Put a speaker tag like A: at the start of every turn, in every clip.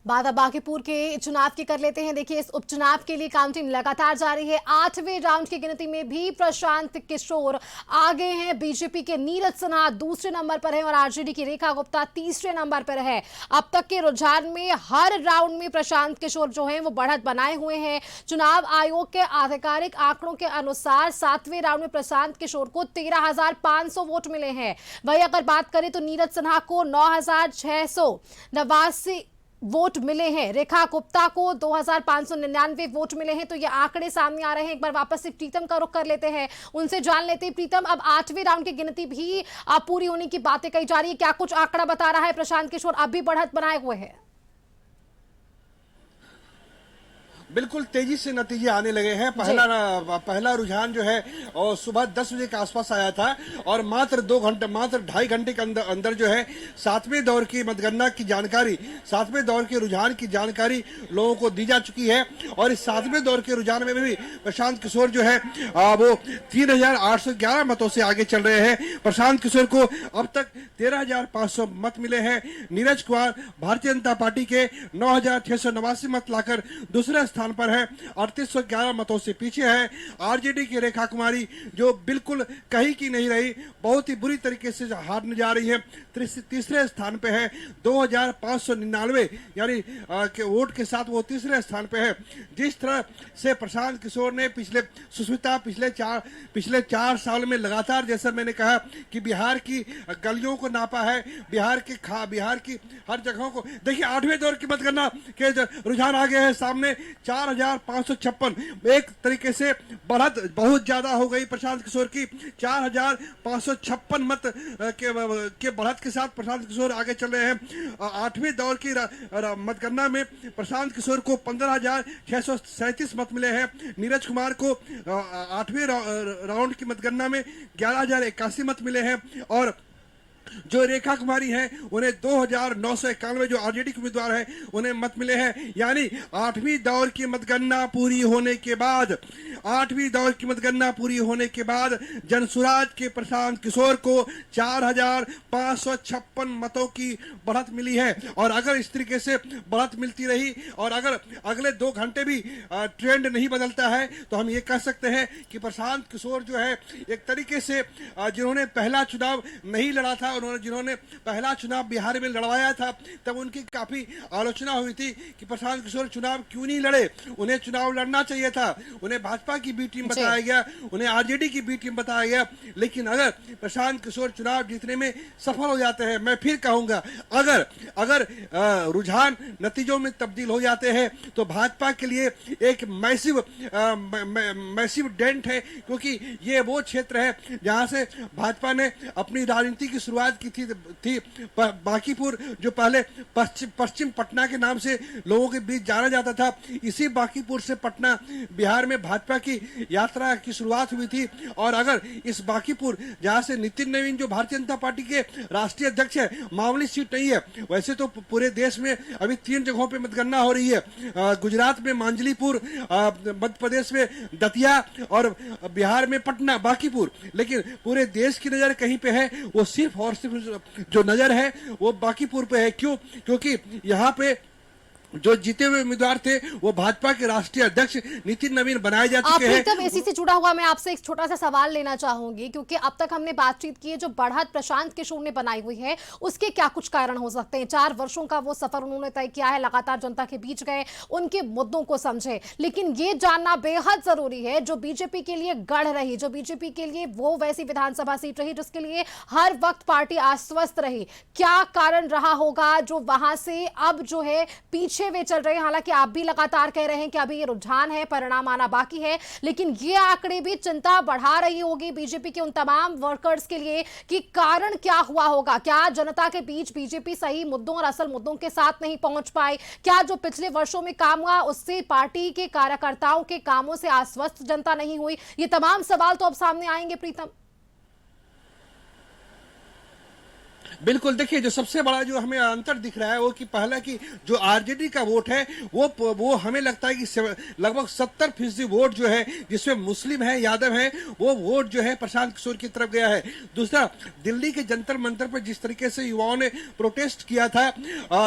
A: बात अब बांकीपुर के चुनाव की कर लेते हैं। देखिए, इस उपचुनाव के लिए काउंटिंग लगातार जारी है। 8वें राउंड की गिनती में भी प्रशांत किशोर आगे हैं। बीजेपी के नीरज सिन्हा दूसरे नंबर पर है और आरजेडी की रेखा गुप्ता तीसरे नंबर पर है। अब तक के रुझान में हर राउंड में प्रशांत किशोर जो है वो बढ़त बनाए हुए हैं। चुनाव आयोग के आधिकारिक आंकड़ों के अनुसार 7वें राउंड में प्रशांत किशोर को 13,500 वोट मिले हैं। वहीं अगर बात करें तो नीरज सिन्हा को 9,689 वोट मिले हैं। रेखा गुप्ता को 2,599 वोट मिले हैं। तो ये आंकड़े सामने आ रहे हैं। एक बार वापस से प्रीतम का रुख कर लेते हैं, उनसे जान लेते हैं। प्रीतम, अब 8वें राउंड की गिनती भी पूरी होने की बातें कही जा रही है। क्या कुछ आंकड़ा बता रहा है प्रशांत किशोर अब भी बढ़त बनाए हुए हैं?
B: बिल्कुल तेजी से नतीजे आने लगे हैं। पहला रुझान जो है और सुबह 10 बजे के आसपास आया था और मात्र 2.5 घंटे के अंदर जो है 7वें दौर की मतगणना की जानकारी, 7वें दौर के रुझान की जानकारी लोगों को दी जा चुकी है। और इस 7वें दौर के रुझान में भी प्रशांत किशोर जो है वो 3,811 मतों से आगे चल रहे हैं। प्रशांत किशोर को अब तक 13,500 मत मिले हैं। नीरज कुमार भारतीय जनता पार्टी के 9,689 मत लाकर दूसरे स्थान पर है, 3811 मतों से पीछे है। आरजेडी की रेखा कुमारी जो बिल्कुल कहीं की नहीं रही, बहुत ही बुरी तरीके से हारने जा रही है, तीसरे स्थान पे है। 2,599 यानी के वोट के साथ वो तीसरे स्थान पे है। जिस तरह से प्रशांत किशोर ने पिछले 4 साल में लगातार, जैसा मैंने कहा कि बिहार की गलियों को नापा है, बिहार की हर जगहों को देखिए। 8वें दौर की मतगणना के रुझान आ गए हैं सामने। 4,556 एक तरीके से बढ़त बहुत ज्यादा हो गई प्रशांत किशोर की। 4,556 मत के बढ़त के साथ प्रशांत किशोर आगे चल रहे हैं। 8वें दौर की मतगणना में प्रशांत किशोर को 15,637 मत मिले हैं। नीरज कुमार को 8वें राउंड की मतगणना में 11,081 मत मिले हैं। और जो रेखा कुमारी है उन्हें 2,991 जो आरजेडी के उम्मीदवार है उन्हें मत मिले हैं। यानी 8वीं दौर की मतगणना पूरी होने के बाद जनसुराज के प्रशांत किशोर को 4,556 मतों की बढ़त मिली है। और अगर इस तरीके से बढ़त मिलती रही और अगर अगले 2 घंटे भी ट्रेंड नहीं बदलता है तो हम ये कह सकते हैं कि प्रशांत किशोर जो है एक तरीके से जिन्होंने पहला चुनाव नहीं लड़ा था, जिन्होंने पहला चुनाव बिहार में लड़वाया था, तब उनकी काफी आलोचना हुई थी कि प्रशांत किशोर चुनाव क्यों नहीं लड़े, उन्हें चुनाव लड़ना चाहिए था। उन्हें भाजपा की बी टीम बताया गया, उन्हें आरजेडी की बी टीम बताया गया। लेकिन अगर प्रशांत किशोर चुनाव जीतने में सफल हो जाते हैं, मैं फिर कहूंगा अगर रुझान नतीजों में तब्दील हो जाते हैं तो भाजपा के लिए एक मैसिव डेंट है, क्योंकि ये वो क्षेत्र है जहां से भाजपा ने अपनी राजनीति की शुरुआत की थी। बांकीपुर जो पहले पश्चिम पटना के नाम से लोगों के बीच जाना जाता था, इसी बांकीपुर से पटना बिहार में भाजपा की यात्रा की शुरुआत हुई थी। और अगर इस बांकीपुर जहां से नितिन नवीन जो भारतीय जनता पार्टी के राष्ट्रीय अध्यक्ष है, मामूली सीट नहीं है। वैसे तो पूरे देश में अभी 3 जगहों पे मतगणना हो रही है, गुजरात में मांजलीपुर, मध्य प्रदेश में दतिया और बिहार में पटना बांकीपुर। लेकिन पूरे देश की नजर कहीं पे है, वो सिर्फ और सिर्फ जो नजर है वो बांकीपुर पे है। क्यों? क्योंकि यहाँ पे जो जीते हुए उम्मीदवार थे वो भाजपा के राष्ट्रीय अध्यक्ष नितिन नवीन बनाए जा चुके हैं।
A: तब इसी से जुड़ा हुआ मैं आपसे एक छोटा सा सवाल लेना चाहूंगी, क्योंकि अब तक हमने बातचीत की है, जो बढ़त प्रशांत किशोर ने बनाई हुई है उसके क्या कुछ कारण हो सकते हैं? 4 वर्षों का वो सफर उन्होंने तय किया है, लगातार जनता के बीच गए, उनके मुद्दों को समझे। लेकिन ये जानना बेहद जरूरी है, जो बीजेपी के लिए गढ़ रही, जो बीजेपी के लिए वो वैसी विधानसभा सीट रही जिसके लिए हर वक्त पार्टी आश्वस्त रही, क्या कारण रहा होगा जो वहां से अब जो है पीछे वे चल रहे हैं? हालांकि आप भी लगातार कह रहे हैं कि अभी ये रुझान है, परिणाम आना बाकी है, लेकिन ये आंकड़े भी चिंता बढ़ा रही होगी बीजेपी के उन तमाम वर्कर्स के लिए कि कारण क्या हुआ होगा। क्या जनता के बीच बीजेपी सही मुद्दों और असल मुद्दों के साथ नहीं पहुंच पाई? क्या जो पिछले वर्षों में काम हुआ उससे पार्टी के कार्यकर्ताओं के कामों से आश्वस्त जनता नहीं हुई? ये तमाम सवाल तो अब सामने आएंगे प्रीतम।
B: बिल्कुल, देखिए जो सबसे बड़ा जो हमें अंतर दिख रहा है वो कि पहला कि जो आरजेडी का वोट है वो हमें लगता है कि लगभग 70% वोट जो है जिसमें मुस्लिम है, यादव है, वो वोट जो है प्रशांत किशोर की तरफ गया है। दूसरा, दिल्ली के जंतर मंतर पर जिस तरीके से युवाओं ने प्रोटेस्ट किया था,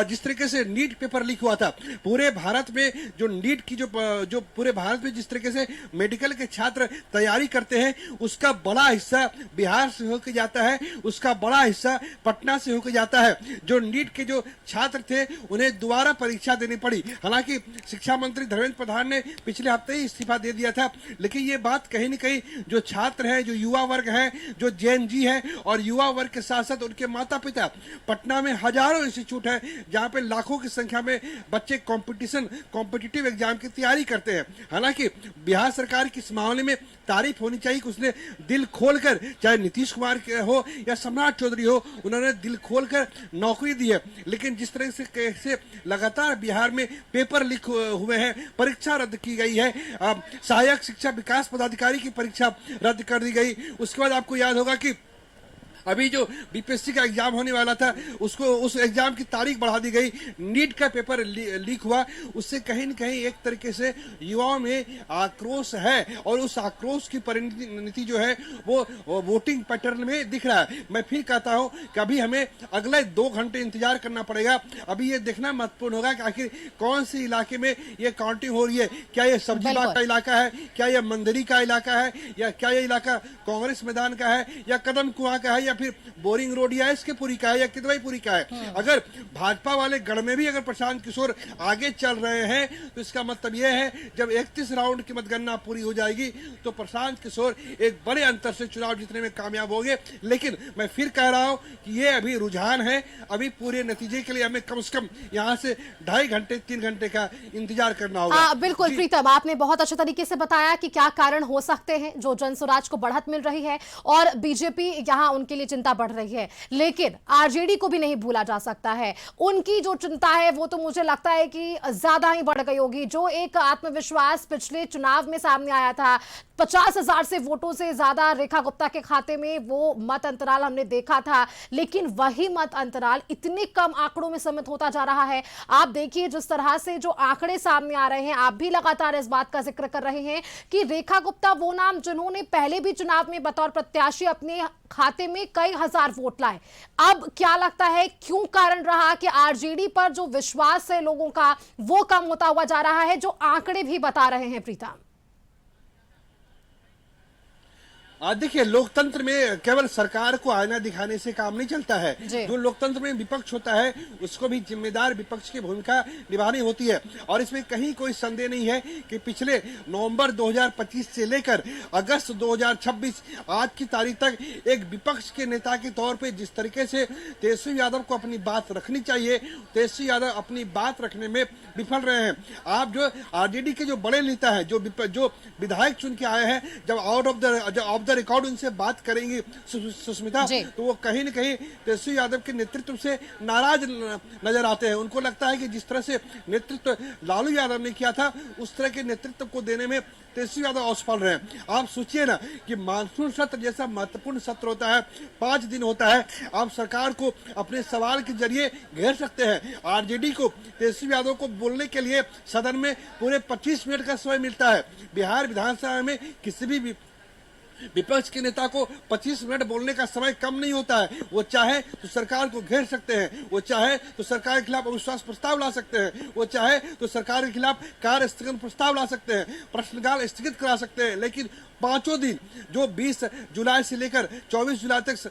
B: जिस तरीके से नीट पेपर लीक हुआ था, पूरे भारत में जो नीट की जो पूरे भारत में जिस तरीके से मेडिकल के छात्र तैयारी करते हैं उसका बड़ा हिस्सा बिहार से होकर जाता है, उसका बड़ा हिस्सा पटना से होकर जाता है। जो नीट के जो छात्र थे उन्हें दोबारा परीक्षा देनी पड़ी। हालांकि शिक्षा मंत्री धर्मेंद्र प्रधान ने पिछले हफ्ते ही इस्तीफा दे दिया था, लेकिन ये बात कहीं न कहीं जो छात्र हैं, जो युवा वर्ग है, जो जेएनजी है और युवा वर्ग के साथ साथ उनके माता पिता, पटना में हजारों इंस्टीट्यूट है जहां पे लाखों की संख्या में बच्चे कॉम्पिटिटिव एग्जाम की तैयारी करते हैं। हालांकि बिहार सरकार की इस मामले में तारीफ होनी चाहिए कि उसने दिल खोलकर, चाहे नीतीश कुमार हो या सम्राट चौधरी हो, उन्होंने दिल खोलकर नौकरी दी है। लेकिन जिस तरह से लगातार बिहार में पेपर लीक हुए हैं, परीक्षा रद्द की गई है, सहायक शिक्षा विकास पदाधिकारी की परीक्षा रद्द कर दी गई। उसके बाद आपको याद होगा कि अभी जो बीपीएससी का एग्जाम होने वाला था उसको उस एग्जाम की तारीख बढ़ा दी गई। नीट का पेपर लीक हुआ, उससे कहीं न कहीं एक तरीके से युवाओं में आक्रोश है और उस आक्रोश की परिणति जो है वो वोटिंग पैटर्न में दिख रहा है। मैं फिर कहता हूं कि अभी हमें अगले 2 घंटे इंतजार करना पड़ेगा। अभी ये देखना महत्वपूर्ण होगा कि आखिर कौन से इलाके में ये काउंटिंग हो रही है। क्या ये सब्जी बाग का इलाका है, क्या ये मंदिरी का इलाका है, या क्या ये इलाका कांग्रेस मैदान का है, या कदम कुआं का है, या फिर बोरिंग रोड या इसके पुरी का है, या किदवईपुरी का है। अगर भाजपा वाले गढ़ में भी अगर प्रशांत किशोर आगे चल रहे हैं तो इसका मतलब यह है जब 31 राउंड की मतगणना पूरी हो जाएगी तो प्रशांत किशोर एक बड़े अंतर से चुनाव जीतने में कामयाब होंगे। लेकिन मैं फिर कह रहा हूं कि ये अभी रुझान है, अभी पूरे नतीजे के लिए हमें कम से कम यहां से 2.5 घंटे 3 घंटे का इंतजार करना होगा।
A: बिल्कुल प्रीतम, आपने बहुत अच्छे तरीके से बताया कि क्या कारण हो सकते हैं जो जनसुराज को बढ़त मिल रही है और बीजेपी यहां उनके लिए चिंता बढ़ रही है। लेकिन आरजेडी को भी नहीं भूला जा सकता है, उनकी जो चिंता है वो तो मुझे लगता है कि ज्यादा ही बढ़ गई होगी। जो एक आत्मविश्वास पिछले चुनाव में सामने आया था, 50,000 से वोटों से ज्यादा रेखा गुप्ता के खाते में वो मत अंतराल हमने देखा था, लेकिन वही मत अंतराल इतने कम आंकड़ों में सीमित होता जा रहा है। आप देखिए जिस तरह से जो आंकड़े सामने आ रहे हैं, आप भी लगातार इस बात का जिक्र कर रहे हैं कि रेखा गुप्ता वो नाम जिन्होंने पहले भी चुनाव में बतौर प्रत्याशी अपने खाते में कई हजार वोट लाए। अब क्या लगता है क्यों कारण रहा कि आरजेडी पर जो विश्वास है लोगों का वो कम होता हुआ जा रहा है, जो आंकड़े भी बता रहे हैं प्रीतम?
B: देखिए, लोकतंत्र में केवल सरकार को आईना दिखाने से काम नहीं चलता है। जो लोकतंत्र में विपक्ष होता है उसको भी जिम्मेदार विपक्ष की भूमिका निभानी होती है। और इसमें कहीं कोई संदेह नहीं है कि पिछले नवंबर 2025 से लेकर अगस्त 2026 आज की तारीख तक एक विपक्ष के नेता के तौर पे जिस तरीके से तेजस्वी यादव को अपनी बात रखनी चाहिए, तेजस्वी यादव अपनी बात रखने में विफल रहे हैं। आप जो आरजेडी के जो बड़े नेता है, जो विधायक चुन के आए हैं, जब आउट ऑफ द रिकॉर्ड उनसे बात करेंगी सुष्मिता, तो वो कहीं न कहीं तेजस्वी यादव के नेतृत्व से नाराज नजर आते हैं। उनको लगता है कि जिस तरह से नेतृत्व लालू यादव ने किया था उस तरह के नेतृत्व को देने में तेजस्वी यादव असफल रहे हैं। आप सोचिए ना कि मानसून सत्र जैसा महत्वपूर्ण सत्र होता है, 5 दिन होता है, आप सरकार को अपने सवाल के जरिए घेर सकते हैं। आरजेडी को तेजस्वी यादव को बोलने के लिए सदन में पूरे 25 मिनट का समय मिलता है। बिहार विधानसभा में किसी भी विपक्ष के नेता को 25 मिनट बोलने का समय कम नहीं होता है। वो चाहे तो सरकार को घेर सकते हैं, वो चाहे तो सरकार के खिलाफ अविश्वास प्रस्ताव ला सकते हैं, वो चाहे तो सरकार के खिलाफ कार्य स्थगन प्रस्ताव ला सकते हैं, प्रश्नकाल स्थगित करा सकते हैं। लेकिन 5 दिन जो 20 जुलाई से लेकर 24 जुलाई तक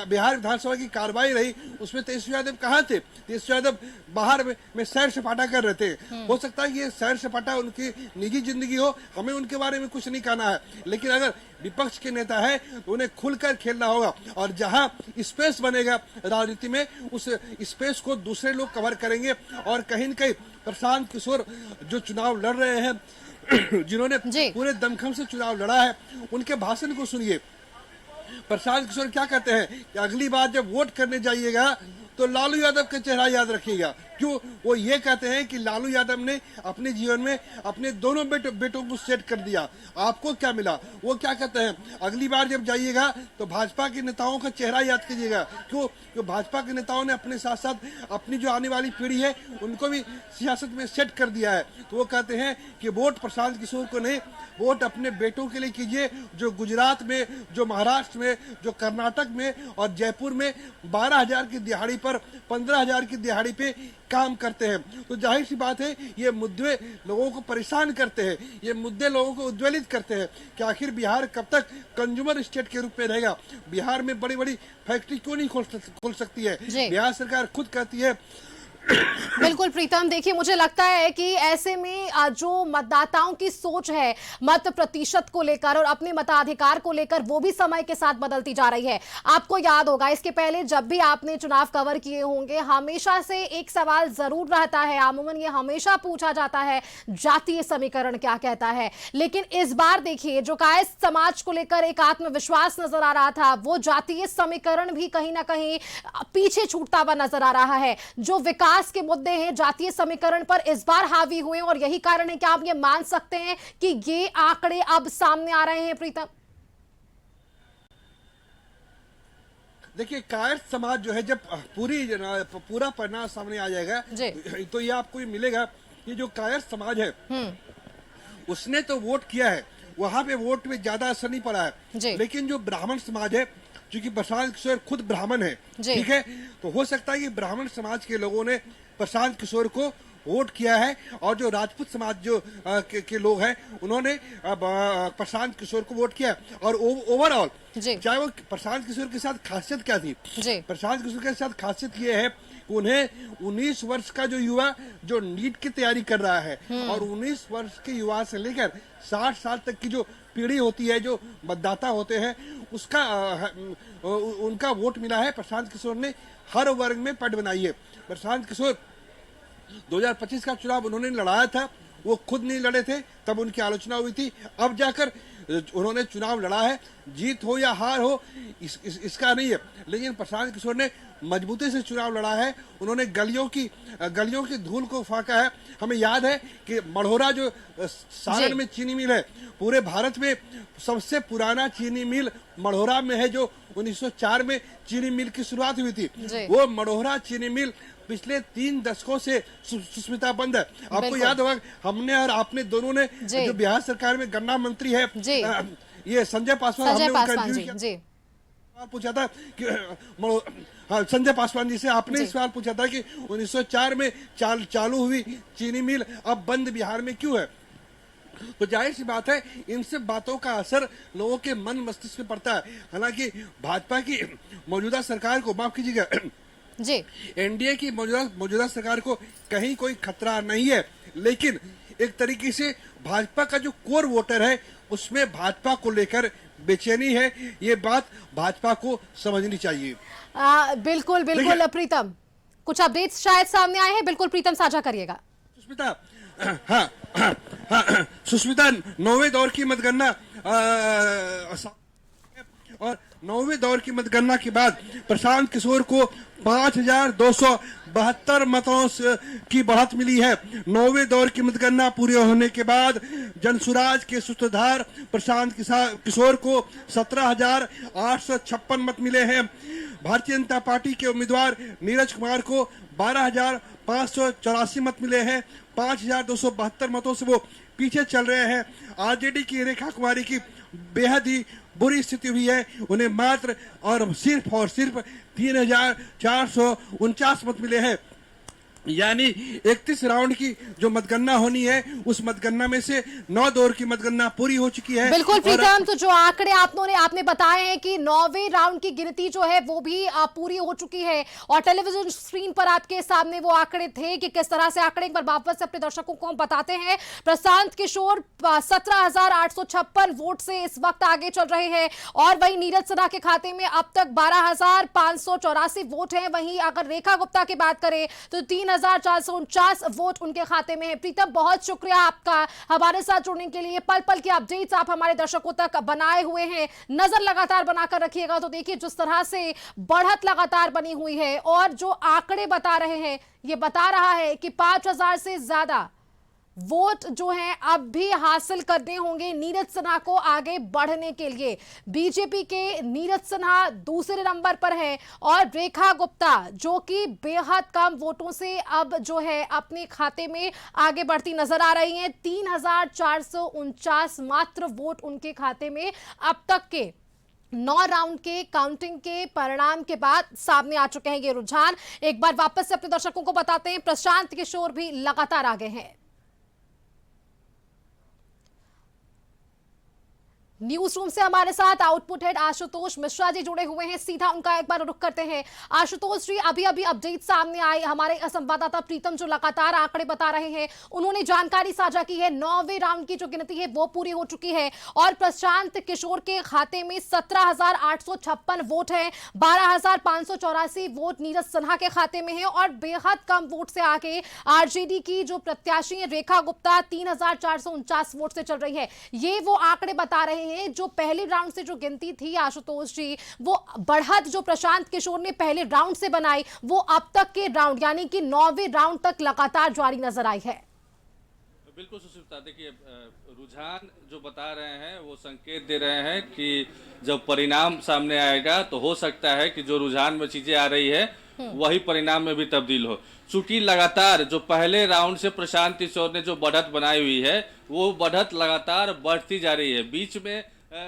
B: बिहार विधानसभा की कार्रवाई रही, उसमें तेजस्वी यादव कहाँ थे? तेजस्वी यादव बाहर में सैर सपाटा कर रहे थे। हो सकता है कि ये सैर सपाटा उनकी निजी जिंदगी हो, हमें उनके बारे में कुछ नहीं कहना है, लेकिन अगर विपक्ष के नेता है तो उन्हें खुलकर खेलना होगा। और जहां स्पेस बनेगा राजनीति में, उस स्पेस को दूसरे लोग कवर करेंगे। और कहीं न कहीं प्रशांत किशोर जो चुनाव लड़ रहे हैं, जिन्होंने पूरे दमखम से चुनाव लड़ा है, उनके भाषण को सुनिए। प्रशांत किशोर क्या कहते हैं कि अगली बार जब वोट करने जाइएगा तो लालू यादव का चेहरा याद रखिएगा, क्यों? वो ये कहते हैं कि लालू यादव ने अपने जीवन में अपने दोनों बेटों को सेट कर दिया। आपको क्या मिला? वो क्या कहते हैं, अगली बार जब जाइएगा तो भाजपा के नेताओं का चेहरा याद कीजिएगा। क्यों? भाजपा के नेताओं ने अपने साथ साथ अपनी जो आने वाली पीढ़ी है उनको भी सियासत में सेट कर दिया है। तो वो कहते हैं कि वोट प्रशांत किशोर को नहीं, वोट अपने बेटों के लिए कीजिए, जो गुजरात में, जो महाराष्ट्र में, जो कर्नाटक में और जयपुर में 12,000 की दिहाड़ी पर 15,000 की दिहाड़ी पे काम करते हैं। तो जाहिर सी बात है ये मुद्दे लोगों को परेशान करते हैं, ये मुद्दे लोगों को उद्वेलित करते हैं कि आखिर बिहार कब तक कंज्यूमर स्टेट के रूप में रहेगा। बिहार में बड़ी बड़ी फैक्ट्री क्यों नहीं खोल सकती है? बिहार सरकार खुद कहती है।
A: बिल्कुल प्रीतम, देखिए मुझे लगता है कि ऐसे में जो मतदाताओं की सोच है मत प्रतिशत को लेकर और अपने मताधिकार को लेकर वो भी समय के साथ बदलती जा रही है। आपको याद होगा इसके पहले जब भी आपने चुनाव कवर किए होंगे, हमेशा से एक सवाल जरूर रहता है, अमूमन ये हमेशा पूछा जाता है, जातीय समीकरण क्या कहता है। लेकिन इस बार देखिए जो कायस्थ समाज को लेकर एक आत्मविश्वास नजर आ रहा था, वो जातीय समीकरण भी कहीं ना कहीं पीछे छूटता हुआ नजर आ रहा है। जो विकास के मुद्दे हैं जातीय समीकरण पर इस बार हावी हुए और यही कारण है कि आप ये मान सकते हैं कि ये आंकड़े अब सामने आ रहे हैं। प्रीतम,
B: देखिए कायस्थ समाज जो है जब पूरा परिणाम सामने आ जाएगा तो ये आपको मिलेगा कि जो कायस्थ समाज है उसने तो वोट किया है, वहां पे वोट में ज्यादा असर नहीं पड़ा है। लेकिन जो ब्राह्मण समाज है, क्योंकि प्रशांत किशोर खुद ब्राह्मण है, ठीक है, तो हो सकता है कि ब्राह्मण समाज के लोगों ने प्रशांत किशोर को वोट किया है और जो राजपूत समाज जो के लोग हैं उन्होंने प्रशांत किशोर को वोट किया। और ओवरऑल चाहे वो प्रशांत किशोर के साथ खासियत क्या थी, प्रशांत किशोर के साथ खासियत ये है कि उन्हें 19 वर्ष का जो युवा जो नीट की तैयारी कर रहा है और 19 वर्ष के युवा से लेकर 60 साल तक की जो पीढ़ी होती है, जो मतदाता होते हैं, उसका उनका वोट मिला है। प्रशांत किशोर ने हर वर्ग में पट बनाई है। प्रशांत किशोर 2025 का चुनाव उन्होंने लड़ाया था, वो खुद नहीं लड़े थे, तब उनकी आलोचना हुई थी। अब जाकर उन्होंने चुनाव लड़ा है, जीत हो या हार हो इसका नहीं है, लेकिन प्रशांत किशोर ने मजबूती से चुनाव लड़ा है। उन्होंने गलियों की धूल को फाका है। हमें याद है कि मढ़ौरा जो सागर में चीनी मिल है, पूरे भारत में सबसे पुराना चीनी मिल मढ़ौरा में है, जो 1904 में चीनी मिल की शुरुआत हुई थी। वो मढ़ौरा चीनी मिल पिछले 3 दशकों से सुष्मिता बंद है। आपको याद होगा हमने और आपने दोनों ने जो बिहार सरकार में गन्ना मंत्री है ये संजय पासवान, हमने उनका सवाल पूछा था कि संजय पासवान जी से आपने सवाल पूछा था कि 1904 में चालू हुई चीनी मिल अब बंद बिहार में क्यों है। तो जाहिर सी बात है इन सब बातों का असर लोगों के मन मस्तिष्क पे पड़ता है। हालांकि भाजपा की मौजूदा सरकार को, माफ कीजिएगा, एनडीए की मौजूदा सरकार को कहीं कोई खतरा नहीं है, लेकिन एक तरीके से भाजपा का जो कोर वोटर है उसमें भाजपा को लेकर बेचैनी है। ये बात भाजपा को समझनी चाहिए।
A: बिल्कुल बिल्कुल प्रीतम, कुछ अपडेट्स शायद सामने आए हैं, बिल्कुल प्रीतम साझा करिएगा।
B: सुष्मिता, सुष्मिता 9वें दौर की मतगणना और 9वें दौर की मतगणना के बाद प्रशांत किशोर को 5,272 मतों की बढ़त मिली है। 9वें दौर की मतगणना पूरी होने के बाद जनसुराज के सूत्रधार प्रशांत किशोर को 17,856 मत मिले हैं। भारतीय जनता पार्टी के उम्मीदवार नीरज कुमार को 12,584 मत मिले हैं। 5,272 मतों से वो पीछे चल रहे हैं। आरजेडी की रेखा कुमारी की बेहद ही बुरी स्थिति हुई है, उन्हें मात्र और सिर्फ 3,449 मत मिले हैं। यानी 31 राउंड की जो मतगणना होनी है उस मतगणना में से 9 दौर की मतगणना पूरी हो चुकी है।
A: बिल्कुल प्रीतम, तो जो आंकड़े आपने बताए हैं कि 9वें राउंड की गिनती जो है वो भी पूरी हो चुकी है और टेलीविजन स्क्रीन पर आपके सामने वो आंकड़े थे कि किस तरह से आंकड़े एक बार वापस से अपने दर्शकों को हम बताते हैं। प्रशांत किशोर 17,856 वोट से इस वक्त आगे चल रहे हैं और वहीं नीरज सिन्हा के खाते में अब तक 12,584 वोट हैं। वहीं अगर रेखा गुप्ता की बात करें तो 3,000 3,449 वोट उनके खाते में है। प्रीतम, बहुत शुक्रिया आपका हमारे साथ जुड़ने के लिए। पल पल की अपडेट्स आप हमारे दर्शकों तक बनाए हुए हैं, नजर लगातार बनाकर रखिएगा। तो देखिए जिस तरह से बढ़त लगातार बनी हुई है और जो आंकड़े बता रहे हैं, ये बता रहा है कि 5,000 से ज्यादा वोट जो हैं अब भी हासिल करने होंगे नीरज सिन्हा को आगे बढ़ने के लिए। बीजेपी के नीरज सिन्हा दूसरे नंबर पर है और रेखा गुप्ता जो कि बेहद कम वोटों से अब जो है अपने खाते में आगे बढ़ती नजर आ रही हैं। 3,449 मात्र वोट उनके खाते में अब तक के 9 राउंड के काउंटिंग के परिणाम के बाद सामने आ चुके हैं ये रुझान। एक बार वापस से अपने दर्शकों को बताते हैं, प्रशांत किशोर भी लगातार आगे हैं। न्यूज रूम से हमारे साथ आउटपुट हेड आशुतोष मिश्रा जी जुड़े हुए हैं, सीधा उनका एक बार रुख करते हैं। आशुतोष जी, अभी अभी अपडेट सामने आई, हमारे संवाददाता प्रीतम जो लगातार आंकड़े बता रहे हैं, उन्होंने जानकारी साझा की है 9वें राउंड की जो गिनती है वो पूरी हो चुकी है और प्रशांत किशोर के खाते में 17,856 वोट है, 12,584 वोट नीरज सिन्हा के खाते में है और बेहद कम वोट से आगे आरजेडी की जो प्रत्याशी है रेखा गुप्ता 3,449 वोट से चल रही है। ये वो आंकड़े बता रहे हैं जो पहले राउंड से जो गिनती थी आशुतोष जी, वो बढ़त जो प्रशांत किशोर ने पहले राउंड से बनाई वो अब तक के राउंड यानी कि 9वें राउंड तक लगातार जारी नजर आई है।
C: बिल्कुल सुष्मिता, देखिए रुझान जो बता रहे हैं वो संकेत दे रहे हैं कि जब परिणाम सामने आएगा तो हो सकता है कि जो रुझान में चीजें आ रही है वही परिणाम में भी तब्दील हो। चूंकि लगातार जो पहले राउंड से प्रशांत किशोर ने जो बढ़त बनाई हुई है वो बढ़त लगातार बढ़ती जा रही है। बीच में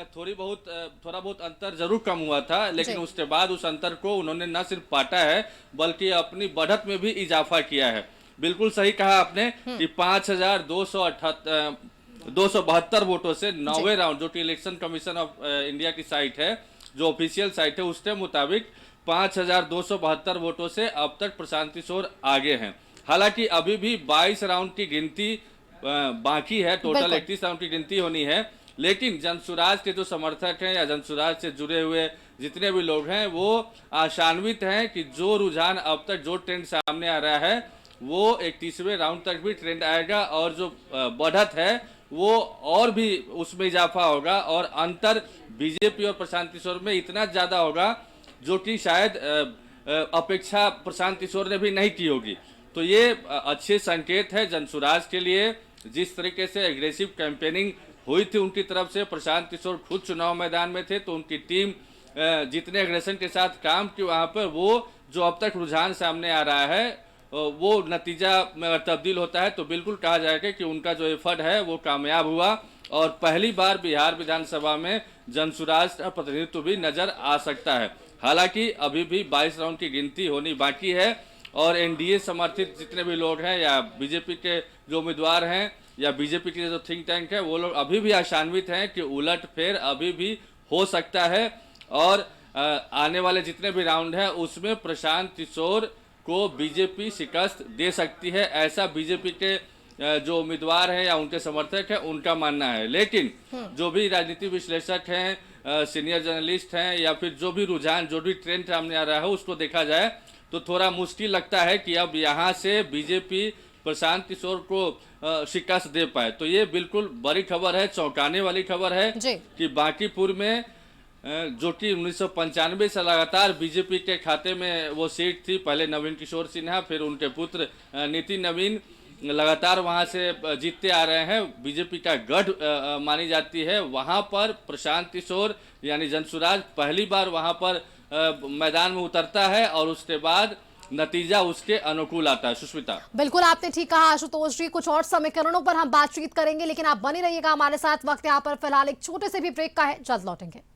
C: थोड़ा बहुत अंतर जरूर कम हुआ था, लेकिन उसके बाद उस अंतर को उन्होंने न सिर्फ पाटा है बल्कि अपनी बढ़त में भी इजाफा किया है। बिल्कुल सही कहा आपने कि 5,272 वोटों से 9वें राउंड, जो कि इलेक्शन कमीशन ऑफ इंडिया की साइट है, जो ऑफिशियल साइट है, उसके मुताबिक 5,272 वोटों से अब तक प्रशांत किशोर आगे हैं। हालांकि अभी भी 22 राउंड की गिनती बाकी है, टोटल 31 राउंड की गिनती होनी है। लेकिन जनसुराज के जो समर्थक हैं या जनसुराज से जुड़े हुए जितने भी लोग हैं वो आशान्वित हैं कि जो रुझान अब तक जो ट्रेंड सामने आ रहा है वो 31वें राउंड तक भी ट्रेंड आएगा और जो बढ़त है वो और भी उसमें इजाफा होगा और अंतर बीजेपी और प्रशांत किशोर में इतना ज्यादा होगा जो कि शायद अपेक्षा प्रशांत किशोर ने भी नहीं की होगी। तो ये अच्छे संकेत है जनसुराज के लिए। जिस तरीके से एग्रेसिव कैंपेनिंग हुई थी उनकी तरफ से, प्रशांत किशोर खुद चुनाव मैदान में थे तो उनकी टीम जितने एग्रेशन के साथ काम की वहां पर, वो जो अब तक रुझान सामने आ रहा है वो नतीजा में तब्दील होता है तो बिल्कुल कहा जाएगा कि उनका जो एफर्ट है वो कामयाब हुआ और पहली बार बिहार विधानसभा में जनसुराज का प्रतिनिधित्व भी नजर आ सकता है। हालांकि अभी भी 22 राउंड की गिनती होनी बाकी है और एनडीए समर्थित जितने भी लोग हैं या बीजेपी के जो उम्मीदवार हैं या बीजेपी के जो थिंक टैंक है वो लोग अभी भी आशान्वित हैं कि उलटफेर अभी भी हो सकता है और आने वाले जितने भी राउंड हैं उसमें प्रशांत किशोर को बीजेपी शिकस्त दे सकती है, ऐसा बीजेपी के जो उम्मीदवार हैं या उनके समर्थक हैं उनका मानना है। लेकिन जो भी राजनीतिक विश्लेषक हैं, सीनियर जर्नलिस्ट हैं या फिर जो भी रुझान जो भी ट्रेंड सामने आ रहा है उसको देखा जाए तो थोड़ा मुश्किल लगता है कि अब यहाँ से बीजेपी प्रशांत किशोर को शिकस्त दे पाए। तो ये बिल्कुल बड़ी खबर है, चौंकाने वाली खबर है कि बांकीपुर में जो कि 1995 से लगातार बीजेपी के खाते में वो सीट थी, पहले नवीन किशोर सिन्हा फिर उनके पुत्र नितिन नवीन लगातार वहां से जीतते आ रहे हैं, बीजेपी का गढ़ मानी जाती है। वहां पर प्रशांत किशोर यानी जनसुराज पहली बार वहां पर मैदान में उतरता है और उसके बाद नतीजा उसके अनुकूल आता है। सुष्मिता,
A: बिल्कुल आपने ठीक कहा आशुतोष जी, कुछ और समीकरणों पर हम बातचीत करेंगे लेकिन आप बने रहिएगा हमारे साथ। वक्त यहाँ पर फिलहाल एक छोटे से भी ब्रेक का है, जल्द लौटेंगे।